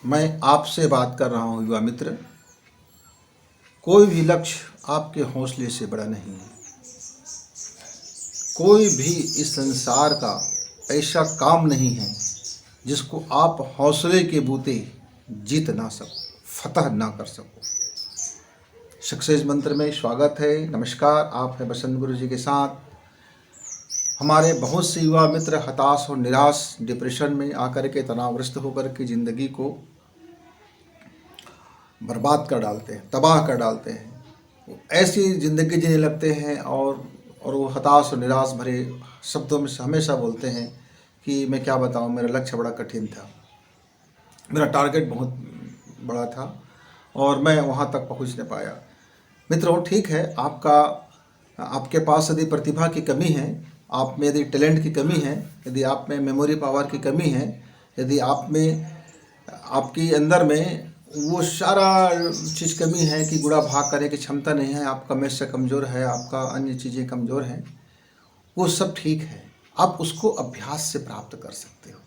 मैं आपसे बात कर रहा हूँ युवा मित्र। कोई भी लक्ष्य आपके हौसले से बड़ा नहीं है। कोई भी इस संसार का ऐसा काम नहीं है जिसको आप हौसले के बूते जीत ना सको, फतह ना कर सको। सक्सेस मंत्र में स्वागत है। नमस्कार, आप हैं बसंत गुरु जी के साथ। हमारे बहुत से युवा मित्र हताश और निराश, डिप्रेशन में आकर के तनावग्रस्त होकर के ज़िंदगी को बर्बाद कर डालते हैं, तबाह कर डालते हैं। वो ऐसी ज़िंदगी जीने लगते हैं और वो हताश और निराश भरे शब्दों में हमेशा बोलते हैं कि मैं क्या बताऊं, मेरा लक्ष्य बड़ा कठिन था, मेरा टारगेट बहुत बड़ा था और मैं वहां तक पहुंच नहीं पाया। मित्रों, ठीक है, आपके पास यदि प्रतिभा की कमी है, आप में यदि टैलेंट की कमी है, यदि आप में मेमोरी पावर की कमी है, यदि आप में आपकी अंदर में वो सारा चीज़ कमी है कि गुणा भाग करने की क्षमता नहीं है, आपका मैथ कमज़ोर है, आपका अन्य चीज़ें कमज़ोर हैं, वो सब ठीक है। आप उसको अभ्यास से प्राप्त कर सकते हो।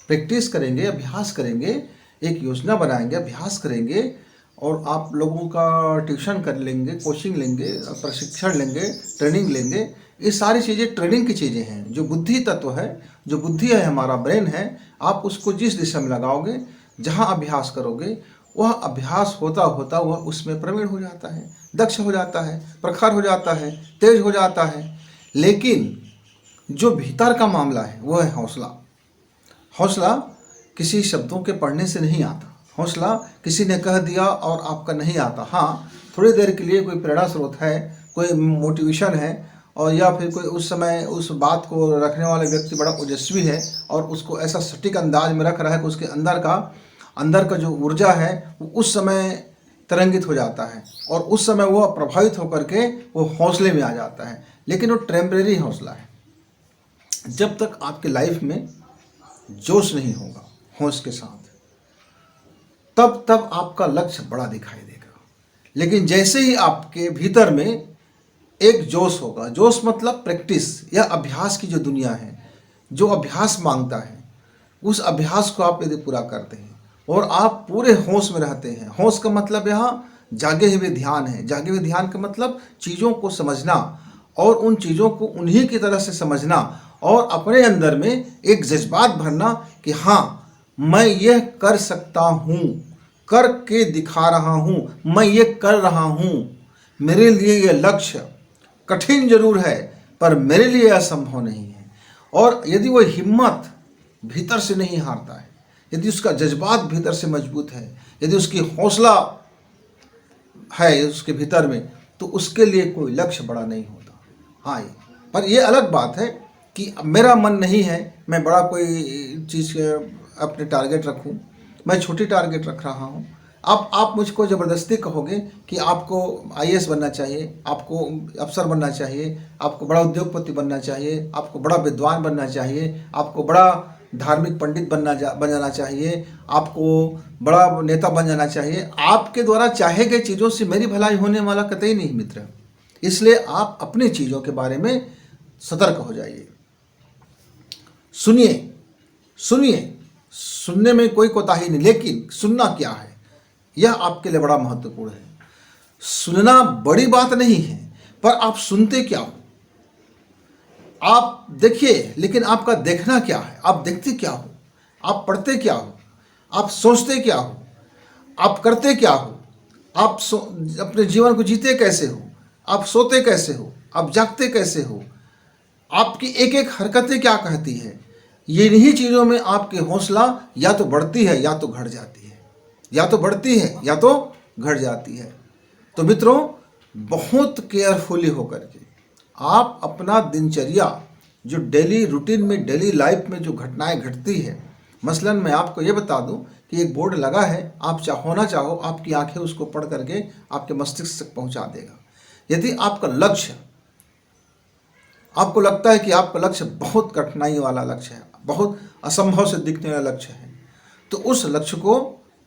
प्रैक्टिस करेंगे, अभ्यास करेंगे, एक योजना बनाएंगे, अभ्यास करेंगे और आप लोगों का ट्यूशन कर लेंगे, कोचिंग लेंगे, प्रशिक्षण लेंगे, ट्रेनिंग लेंगे। ये सारी चीज़ें ट्रेनिंग की चीज़ें हैं। जो बुद्धि तत्व है, जो बुद्धि है, हमारा ब्रेन है, आप उसको जिस दिशा में लगाओगे, जहाँ अभ्यास करोगे, वह अभ्यास होता होता वह उसमें प्रवीण हो जाता है, दक्ष हो जाता है, प्रखर हो जाता है, तेज हो जाता है। लेकिन जो भीतर का मामला है वो है हौसला। हौसला किसी शब्दों के पढ़ने से नहीं आता। हौसला किसी ने कह दिया और आपका नहीं आता। हाँ, थोड़ी देर के लिए कोई प्रेरणा स्रोत है, कोई मोटिवेशन है, और या फिर कोई उस समय उस बात को रखने वाला व्यक्ति बड़ा ओजस्वी है और उसको ऐसा सटीक अंदाज में रख रहा है कि उसके अंदर का जो ऊर्जा है वो उस समय तरंगित हो जाता है और उस समय वो प्रभावित होकर के वो हौसले में आ जाता है। लेकिन वो टेम्परेरी हौसला है। जब तक आपके लाइफ में जोश नहीं होगा होश के साथ, तब आपका लक्ष्य बड़ा दिखाई देगा। लेकिन जैसे ही आपके भीतर में एक जोश होगा, जोश मतलब प्रैक्टिस या अभ्यास की जो दुनिया है, जो अभ्यास मांगता है, उस अभ्यास को आप यदि पूरा करते हैं और आप पूरे होश में रहते हैं। होश का मतलब यहाँ जागे हुए ध्यान है। जागे हुए ध्यान का मतलब चीज़ों को समझना और उन चीज़ों को उन्हीं की तरह से समझना और अपने अंदर में एक जज्बात भरना कि हाँ, मैं यह कर सकता हूँ, करके दिखा रहा हूँ, मैं ये कर रहा हूँ। मेरे लिए यह लक्ष्य कठिन जरूर है पर मेरे लिए असंभव नहीं है। और यदि वो हिम्मत भीतर से नहीं हारता है, यदि उसका जज्बात भीतर से मजबूत है, यदि उसकी हौसला है उसके भीतर में, तो उसके लिए कोई लक्ष्य बड़ा नहीं होता। हाँ, पर ये अलग बात है कि मेरा मन नहीं है मैं बड़ा कोई चीज़ अपने टारगेट रखूं, मैं छोटी टारगेट रख रहा हूं। अब आप मुझको ज़बरदस्ती कहोगे कि आपको आईएएस बनना चाहिए, आपको अफसर बनना चाहिए, आपको बड़ा उद्योगपति बनना चाहिए, आपको बड़ा विद्वान बनना चाहिए, आपको बड़ा धार्मिक पंडित बन जाना चाहिए, आपको बड़ा नेता बन जाना चाहिए। आपके द्वारा चाहे गए चीज़ों से मेरी भलाई होने वाला कतई नहीं मित्र। इसलिए आप अपनी चीज़ों के बारे में सतर्क हो जाइए। सुनिए, सुनने में कोई कोताही नहीं, लेकिन सुनना क्या है यह आपके लिए बड़ा महत्वपूर्ण है। सुनना बड़ी बात नहीं है, पर आप सुनते क्या हो? आप देखिए, लेकिन आपका देखना क्या है? आप देखते क्या हो? आप पढ़ते क्या हो? आप सोचते क्या हो? आप करते क्या हो? आप अपने जीवन को जीते कैसे हो? आप सोते कैसे हो? आप जागते कैसे हो? आपकी एक एक हरकतें क्या कहती है? ये इन्हीं चीज़ों में आपकी हौसला या तो बढ़ती है या तो घट जाती है, या तो बढ़ती है या तो घट जाती है। तो मित्रों, बहुत केयरफुली होकर के आप अपना दिनचर्या, जो डेली रूटीन में, डेली लाइफ में जो घटनाएं घटती है, मसलन मैं आपको ये बता दूं कि एक बोर्ड लगा है, आप होना चाहो, आपकी आंखें उसको पढ़ करके आपके मस्तिष्क तक पहुंचा देगा। यदि आपका लक्ष्य, आपको लगता है कि आपका लक्ष्य बहुत कठिनाई वाला लक्ष्य है, बहुत असंभव से दिखने वाला लक्ष्य है, तो उस लक्ष्य को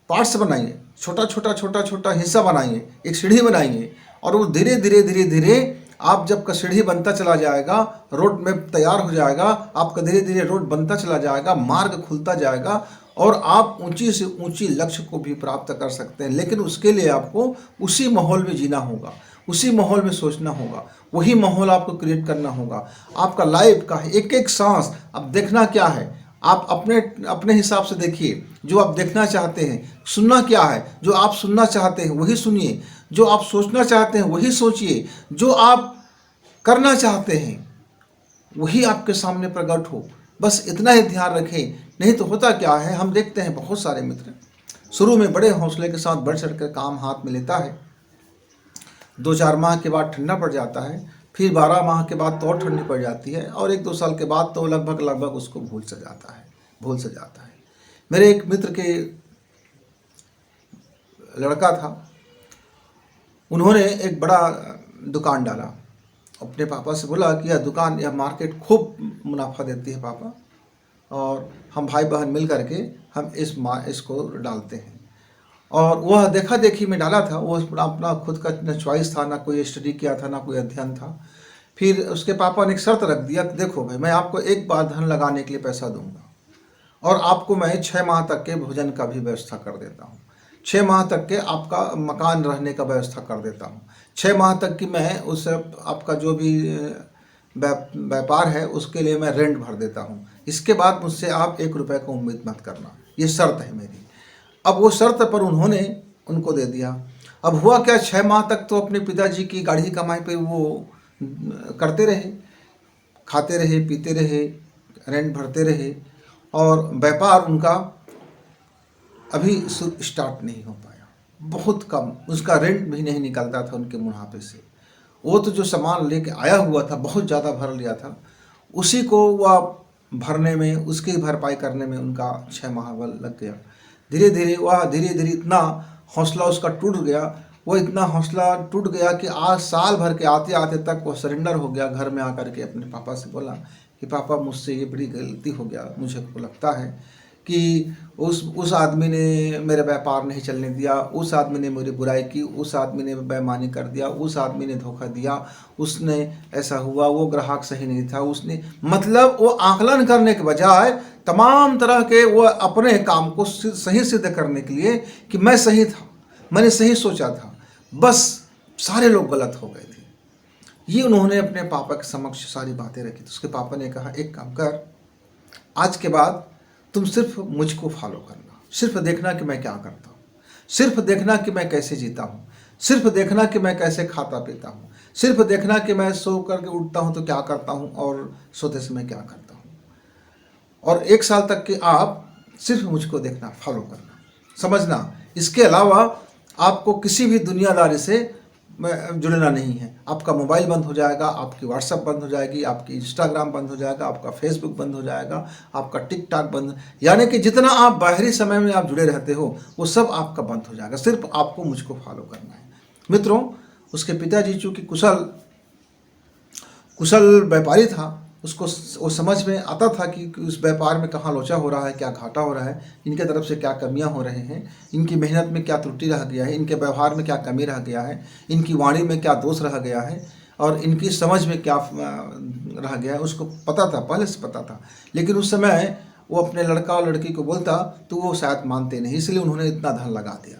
पार्ट्स बनाइए, छोटा छोटा हिस्सा बनाइए, एक सीढ़ी बनाइए और वो धीरे धीरे आप जब का सीढ़ी बनता चला जाएगा, रोड में तैयार हो जाएगा, आपका धीरे धीरे रोड बनता चला जाएगा, मार्ग खुलता जाएगा और आप ऊंची से ऊंची लक्ष्य को भी प्राप्त कर सकते हैं। लेकिन उसके लिए आपको उसी माहौल में जीना होगा, उसी माहौल में सोचना होगा, वही माहौल आपको क्रिएट करना होगा। आपका लाइफ का एक एक सांस अब देखना क्या है, आप अपने अपने हिसाब से देखिए। जो आप देखना चाहते हैं, सुनना क्या है, जो आप सुनना चाहते हैं वही सुनिए, जो आप सोचना चाहते हैं वही सोचिए, जो आप करना चाहते हैं वही आपके सामने प्रकट हो। बस इतना ही ध्यान रखें। नहीं तो होता क्या है, हम देखते हैं बहुत सारे मित्र शुरू में बड़े हौसले के साथ बढ़ चढ़ कर काम हाथ में लेता है, 2-4 माह के बाद ठंडा पड़ जाता है, फिर 12 माह के बाद तो और ठंडी पड़ जाती है, और 1-2 साल के बाद तो लगभग उसको भूल सा जाता है। मेरे एक मित्र के लड़का था, उन्होंने एक बड़ा दुकान डाला। अपने पापा से बोला कि यह दुकान, यह मार्केट खूब मुनाफा देती है पापा, और हम भाई बहन मिल करके हम इसको डालते हैं। और वह देखा देखी में डाला था, वो अपना खुद का न चॉइस था, ना कोई स्टडी किया था, ना कोई अध्ययन था। फिर उसके पापा ने एक शर्त रख दिया, देखो भाई, मैं आपको एक बार धन लगाने के लिए पैसा दूंगा, और आपको मैं 6 माह तक के भोजन का भी व्यवस्था कर देता हूँ, 6 माह तक के आपका मकान रहने का व्यवस्था कर देता हूँ, 6 माह तक की मैं उस आपका जो भी व्यापार है उसके लिए मैं रेंट भर देता हूँ। इसके बाद मुझसे आप 1 रुपये का उम्मीद मत करना, ये शर्त है मेरी। अब वो शर्त पर उन्होंने उनको दे दिया। अब हुआ क्या, 6 माह तक तो अपने पिताजी की गाड़ी की कमाई पे वो करते रहे, खाते रहे, पीते रहे, रेंट भरते रहे, और व्यापार उनका अभी स्टार्ट नहीं हो पाया, बहुत कम, उसका रेंट भी नहीं निकलता था उनके मुनाफे से। वो तो जो सामान लेके आया हुआ था बहुत ज़्यादा भर लिया था, उसी को वह भरने में, उसकी भरपाई करने में उनका 6 माह लग गया। धीरे धीरे इतना हौसला उसका टूट गया, वो इतना हौसला टूट गया कि आज साल भर के आते आते तक वो सरेंडर हो गया। घर में आकर के अपने पापा से बोला कि पापा, मुझसे ये बड़ी गलती हो गया, मुझे को लगता है कि उस आदमी ने मेरा व्यापार नहीं चलने दिया, उस आदमी ने मेरी बुराई की, उस आदमी ने बेईमानी कर दिया, उस आदमी ने धोखा दिया, उसने ऐसा हुआ, वो ग्राहक सही नहीं था, उसने, मतलब वो आकलन करने के बजाय तमाम तरह के वो अपने काम को सही सिद्ध करने के लिए कि मैं सही था, मैंने सही सोचा था, बस सारे लोग गलत हो गए थे। ये उन्होंने अपने पापा के समक्ष सारी बातें रखी। तो उसके पापा ने कहा, एक काम कर, आज के बाद तुम सिर्फ मुझको फॉलो करना, सिर्फ देखना कि मैं क्या करता हूँ, सिर्फ देखना कि मैं कैसे जीता हूँ, सिर्फ देखना कि मैं कैसे खाता पीता हूँ, सिर्फ देखना कि मैं सो करके उठता हूँ तो क्या करता हूँ और सोते समय क्या करता हूँ। और 1 साल तक के आप सिर्फ मुझको देखना, फॉलो करना, समझना। इसके अलावा आपको किसी भी दुनियादारी से जुड़ना नहीं है। आपका मोबाइल बंद हो जाएगा, आपकी व्हाट्सएप बंद हो जाएगी, आपकी इंस्टाग्राम बंद हो जाएगा, आपका फेसबुक बंद हो जाएगा, आपका टिकटॉक बंद, यानी कि जितना आप बाहरी समय में आप जुड़े रहते हो वो सब आपका बंद हो जाएगा। सिर्फ आपको मुझको फॉलो करना है। मित्रों, उसके पिताजी चूँकि कुशल व्यापारी था, उसको वो समझ में आता था कि उस व्यापार में कहाँ लोचा हो रहा है, क्या घाटा हो रहा है, इनके तरफ से क्या कमियां हो रहे हैं, इनकी मेहनत में क्या त्रुटि रह गया है, इनके व्यवहार में क्या कमी रह गया है, इनकी वाणी में क्या दोष रह गया है, और इनकी समझ में क्या रह गया है, उसको पता था, पहले से पता था। लेकिन उस समय वो अपने लड़का और लड़की को बोलता तो वो शायद मानते नहीं, इसलिए उन्होंने इतना धन लगा दिया।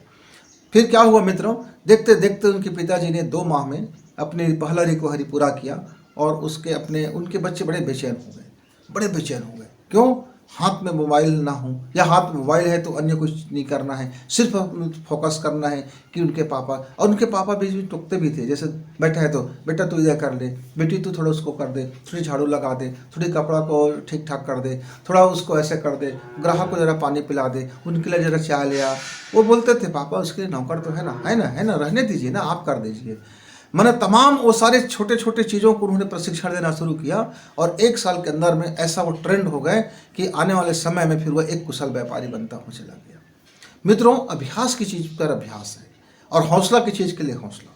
फिर क्या हुआ मित्रों, देखते देखते उनके पिताजी ने 2 माह में अपनी पहला रिकवरी पूरा किया, और उनके बच्चे बड़े बेचैन हो गए। क्यों? हाथ में मोबाइल ना हो, या हाथ में मोबाइल है तो अन्य कुछ नहीं करना है, सिर्फ फोकस करना है कि उनके पापा बीच में टोकते भी थे। जैसे बैठा है तो बेटा तू इधर कर ले, बेटी तू थोड़ा उसको कर दे, थोड़ी झाड़ू लगा दे, थोड़ी कपड़ा को ठीक ठाक कर दे, थोड़ा उसको ऐसे कर दे, ग्राहक को ज़रा पानी पिला दे, उनके लिए ज़रा चाय ले आ। वो बोलते थे, पापा उसके लिए नौकर तो है ना, रहने दीजिए ना, आप कर दीजिए। मैंने तमाम वो सारे छोटे छोटे चीज़ों को उन्होंने प्रशिक्षण देना शुरू किया, और 1 साल के अंदर में ऐसा वो ट्रेंड हो गए कि आने वाले समय में फिर वह एक कुशल व्यापारी बनता हुआ चला गया। मित्रों, अभ्यास की चीज़ पर अभ्यास है, और हौसला की चीज़ के लिए हौसला।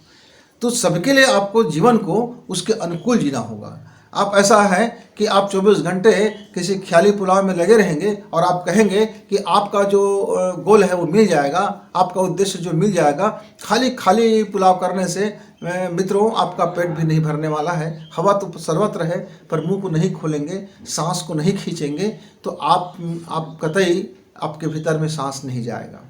तो सबके लिए आपको जीवन को उसके अनुकूल जीना होगा। आप ऐसा है कि आप 24 घंटे किसी ख्याली पुलाव में लगे रहेंगे और आप कहेंगे कि आपका जो गोल है वो मिल जाएगा, आपका उद्देश्य जो मिल जाएगा, खाली पुलाव करने से मित्रों आपका पेट भी नहीं भरने वाला है। हवा तो सर्वत्र है, पर मुंह को नहीं खोलेंगे, सांस को नहीं खींचेंगे, तो आप कतई आपके भीतर में सांस नहीं जाएगा।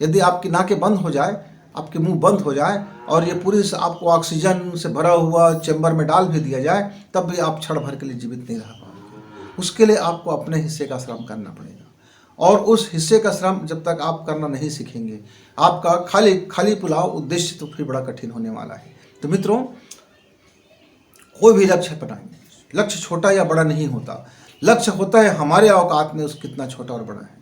यदि आपकी नाकें बंद हो जाए, आपके मुंह बंद हो जाए और ये पूरी आपको ऑक्सीजन से भरा हुआ चैम्बर में डाल भी दिया जाए, तब भी आप क्षण भर के लिए जीवित नहीं रह पाओगे। उसके लिए आपको अपने हिस्से का श्रम करना पड़ेगा, और उस हिस्से का श्रम जब तक आप करना नहीं सीखेंगे, आपका खाली पुलाव उद्देश्य तो फिर बड़ा कठिन होने वाला है। तो मित्रों, कोई भी लक्ष्य बनाएंगे, लक्ष्य छोटा या बड़ा नहीं होता। लक्ष्य होता है हमारे औकात में उस कितना छोटा और बड़ा है।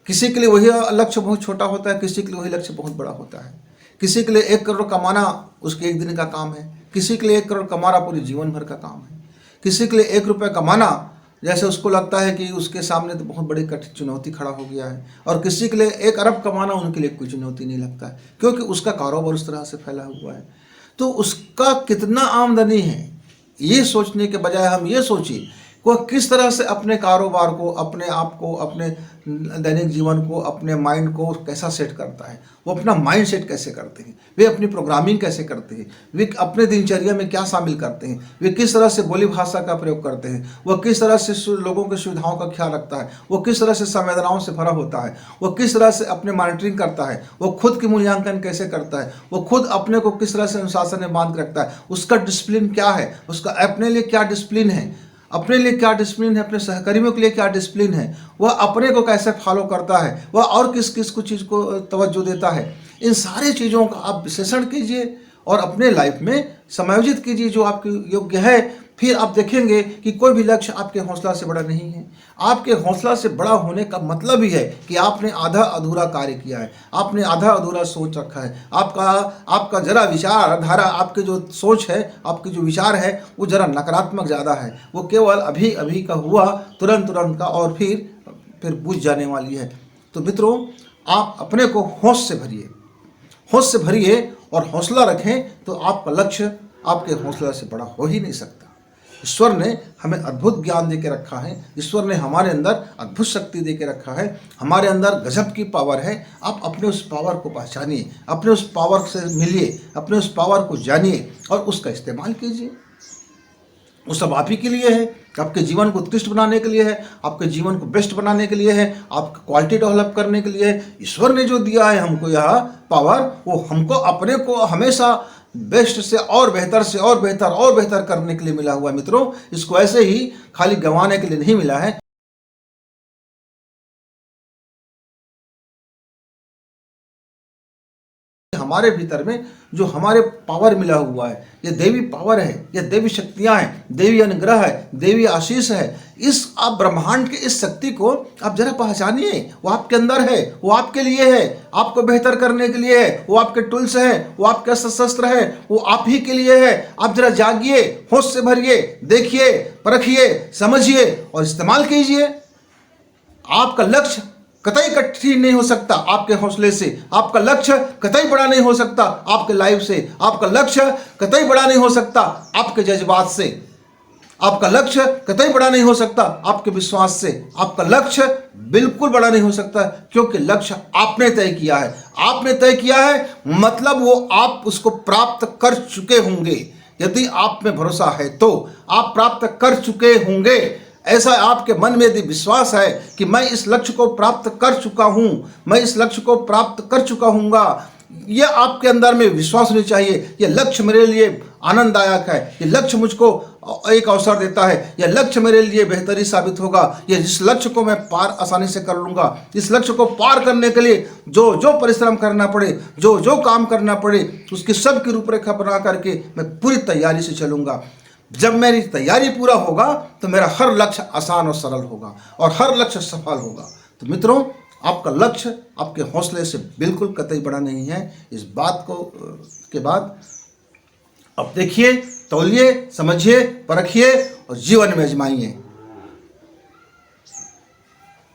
किसी के लिए वही लक्ष्य बहुत छोटा होता है, किसी के लिए वही लक्ष्य बहुत बड़ा होता है। किसी के लिए 1 करोड़ कमाना उसके एक दिन का काम है, किसी के लिए 1 करोड़ कमाना पूरे जीवन भर का काम है। किसी के लिए 1 रुपये कमाना जैसे उसको लगता है कि उसके सामने तो बहुत बड़ी कठिन चुनौती खड़ा हो गया है, और किसी के लिए 1 अरब कमाना उनके लिए कोई चुनौती नहीं लगता है, क्योंकि उसका कारोबार उस तरह से फैला हुआ है। तो उसका कितना आमदनी है, ये सोचने के बजाय हम ये सोचिए वह किस तरह से अपने कारोबार को, अपने आप को, अपने दैनिक जीवन को, अपने माइंड को कैसा सेट करता है, वो अपना माइंड सेट कैसे करते हैं, वे अपनी प्रोग्रामिंग कैसे करते हैं, वे अपने दिनचर्या में क्या शामिल करते हैं, वे किस तरह से बोली भाषा का प्रयोग करते हैं, वह किस तरह से लोगों की सुविधाओं का ख्याल रखता है, वो किस तरह से संवेदनाओं से भरा होता है, वो किस तरह से अपने मॉनिटरिंग करता है, वो खुद की मूल्यांकन कैसे करता है, वो खुद अपने को किस तरह से अनुशासन में बांध रखता है, उसका डिसिप्लिन क्या है, उसका अपने लिए क्या डिसिप्लिन है, अपने लिए क्या डिसिप्लिन है, अपने सहकर्मियों के लिए क्या डिसिप्लिन है, वह अपने को कैसे फॉलो करता है, वह और किस किस को चीज़ को तवज्जो देता है। इन सारी चीज़ों का आप विश्लेषण कीजिए और अपने लाइफ में समायोजित कीजिए जो आपके योग्य है। फिर आप देखेंगे कि कोई भी लक्ष्य आपके हौसला से बड़ा नहीं है। आपके हौसला से बड़ा होने का मतलब ही है कि आपने आधा अधूरा कार्य किया है, आपने आधा अधूरा सोच रखा है, आपका जरा विचार धारा, आपके जो सोच है, आपके जो विचार है वो जरा नकारात्मक ज़्यादा है, वो केवल अभी अभी का हुआ, तुरंत का, और फिर बुझ जाने वाली है। तो मित्रों, आप अपने को होश से भरिए और हौसला रखें, तो आपका लक्ष्य आपके हौसला से बड़ा हो ही नहीं सकता। ईश्वर ने हमें अद्भुत ज्ञान दे के रखा है, ईश्वर ने हमारे अंदर अद्भुत शक्ति दे के रखा है, हमारे अंदर गजब की पावर है। आप अपने उस पावर को पहचानिए, अपने उस पावर से मिलिए, अपने उस पावर को जानिए और उसका इस्तेमाल कीजिए। वो सब आप ही के लिए है, आपके जीवन को उत्कृष्ट बनाने के लिए है, आपके जीवन को बेस्ट बनाने के लिए है, आपका क्वालिटी डेवलप करने के लिए है। ईश्वर ने जो दिया है हमको यह पावर, वो हमको अपने को हमेशा बेस्ट से और बेहतर से और बेहतर करने के लिए मिला हुआ है। मित्रों, इसको ऐसे ही खाली गंवाने के लिए नहीं मिला है। हमारे भीतर में जो हमारे पावर मिला हुआ है, ये देवी पावर है, ये देवी शक्तियां हैं, देवी अनुग्रह है, देवी आशीष है। इस आप ब्रह्मांड की इस शक्ति को आप जरा पहचानिए। वो आपके अंदर है, वो आपके लिए है, आपको बेहतर करने के लिए है, वो आपके टूल्स है, वो आपके शस्त्र है, वो आप ही के लिए है। आप जरा जागिए, होश से भरिए, देखिए, परखिए, समझिए और इस्तेमाल कीजिए। आपका लक्ष्य कतई कठिन नहीं हो सकता आपके हौसले से, आपका लक्ष्य कतई बड़ा नहीं हो सकता आपके लाइफ से, आपका लक्ष्य कतई बड़ा नहीं हो सकता आपके जज्बात से, आपका लक्ष्य कतई बड़ा नहीं हो सकता आपके विश्वास से, आपका लक्ष्य बिल्कुल बड़ा नहीं हो सकता, क्योंकि लक्ष्य आपने तय किया है। आपने तय किया है मतलब वो आप उसको प्राप्त कर चुके होंगे। यदि आप में भरोसा है तो आप प्राप्त कर चुके होंगे। ऐसा आपके मन में यदि विश्वास है कि मैं इस लक्ष्य को प्राप्त कर चुका हूं, मैं इस लक्ष्य को प्राप्त कर चुका हूँगा, यह आपके अंदर में विश्वास होनी चाहिए। यह लक्ष्य मेरे लिए आनंददायक है, यह लक्ष्य मुझको एक अवसर देता है, यह लक्ष्य मेरे लिए बेहतरी साबित होगा, यह जिस लक्ष्य को मैं पार आसानी से कर लूँगा। इस लक्ष्य को पार करने के लिए जो जो परिश्रम करना पड़े, जो जो काम करना पड़े, उसकी सब की रूपरेखा बना करके मैं पूरी तैयारी से चलूँगा। जब मेरी तैयारी पूरा होगा तो मेरा हर लक्ष्य आसान और सरल होगा और हर लक्ष्य सफल होगा। तो मित्रों, आपका लक्ष्य आपके हौसले से बिल्कुल कतई बड़ा नहीं है। इस बात को के बाद अब देखिए, तौलिए, समझिए, परखिए और जीवन में आजमाइए।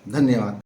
धन्यवाद।